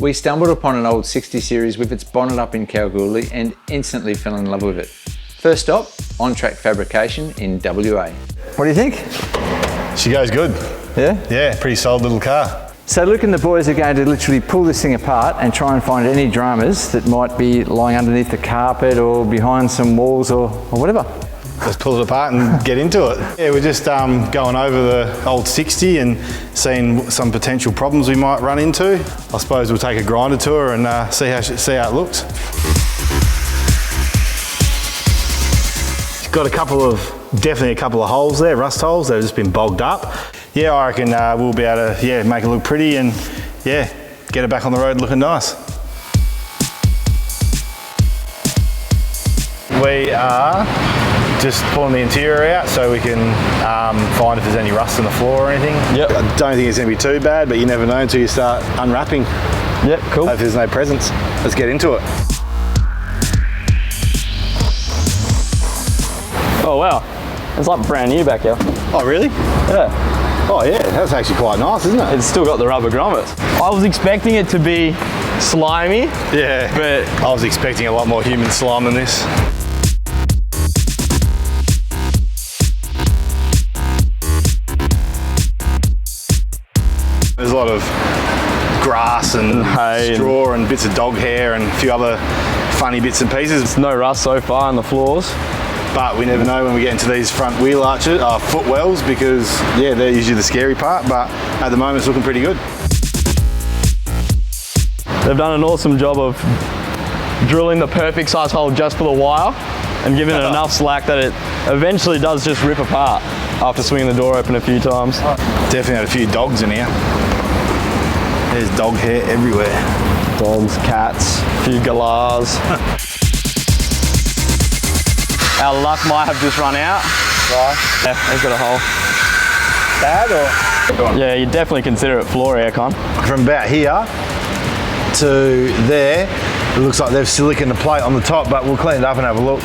We stumbled upon an old 60 series with its bonnet up in Kalgoorlie and instantly fell in love with it. First stop, on-track Fabrication in WA. What do you think? She goes good. Yeah? Yeah, pretty solid little car. So Luke and the boys are going to literally pull this thing apart and try and find any dramas that might be lying underneath the carpet or behind some walls or whatever. Let's pull it apart and get into it. Yeah, we're just going over the old 60 and seeing some potential problems we might run into. I suppose we'll take a grinder tour and see how it looks. It's got definitely a couple of holes there, rust holes. They've just been bogged up. Yeah, I reckon we'll be able to make it look pretty and get it back on the road looking nice. We are just pulling the interior out so we can find if there's any rust on the floor or anything. Yep. I don't think it's going to be too bad, but you never know until you start unwrapping. Yep, cool. Hope there's no presents. Let's get into it. Oh wow, it's like brand new back here. Oh really? Yeah. Oh yeah, that's actually quite nice, isn't it? It's still got the rubber grommets. I was expecting it to be slimy. Yeah, but I was expecting a lot more human slime than this. There's a lot of grass and hay straw and bits of dog hair and a few other funny bits and pieces. There's no rust so far on the floors. But we never know when we get into these front wheel arches, footwells, because yeah, they're usually the scary part, but at the moment it's looking pretty good. They've done an awesome job of drilling the perfect size hole just for the wire and giving it enough slack that it eventually does just rip apart after swinging the door open a few times. Definitely had a few dogs in here. There's dog hair everywhere. Dogs, cats, a few galahs. Our luck might have just run out. Right. Yeah, it's got a hole. Bad or? Yeah, you definitely consider it floor aircon. From about here to there, it looks like they've siliconed the plate on the top, but we'll clean it up and have a look.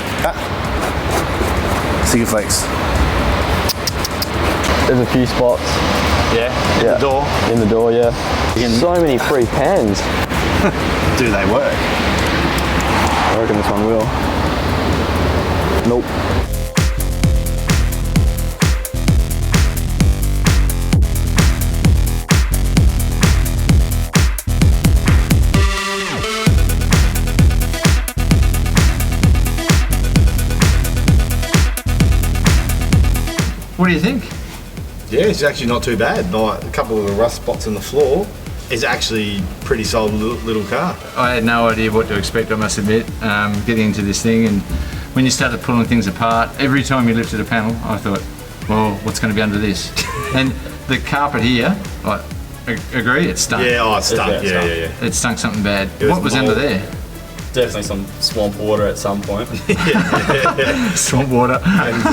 Sticker flakes. There's a few spots. Yeah? In the door? In the door, yeah. So many free pens. Do they work? I reckon this one will. Nope. What do you think? Yeah, it's actually not too bad. Like a couple of the rust spots on the floor is actually pretty solid little car. I had no idea what to expect, I must admit, getting into this thing, and when you started pulling things apart, every time you lifted a panel, I thought, well, what's going to be under this? And the carpet here, I agree, it stunk. Yeah, it stunk, yeah. It stunk something bad. What was under there? Definitely some swamp water at some point. Swamp water.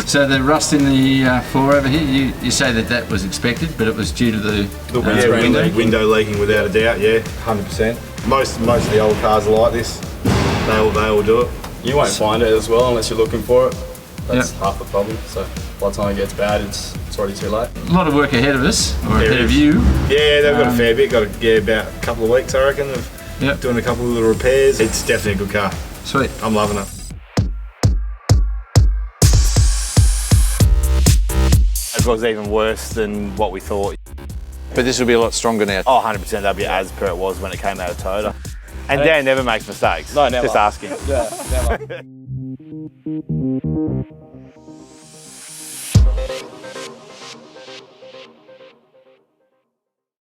So the rust in the floor over here, you say that was expected, but it was due to the window leaking without a doubt, yeah, 100%. Most of the old cars are like this. They all do it. You won't find it as well unless you're looking for it. That's half the problem. So by the time it gets bad, it's already too late. A lot of work ahead of us, or ahead of you. Yeah, they've got a fair bit. Got about a couple of weeks, I reckon, of doing a couple of little repairs. It's definitely a good car. Sweet. I'm loving it. It was even worse than what we thought. But this will be a lot stronger now. Oh, 100%, that'll be as per it was when it came out of Toyota. And Dan never makes mistakes. No, never. Just asking. Yeah, never.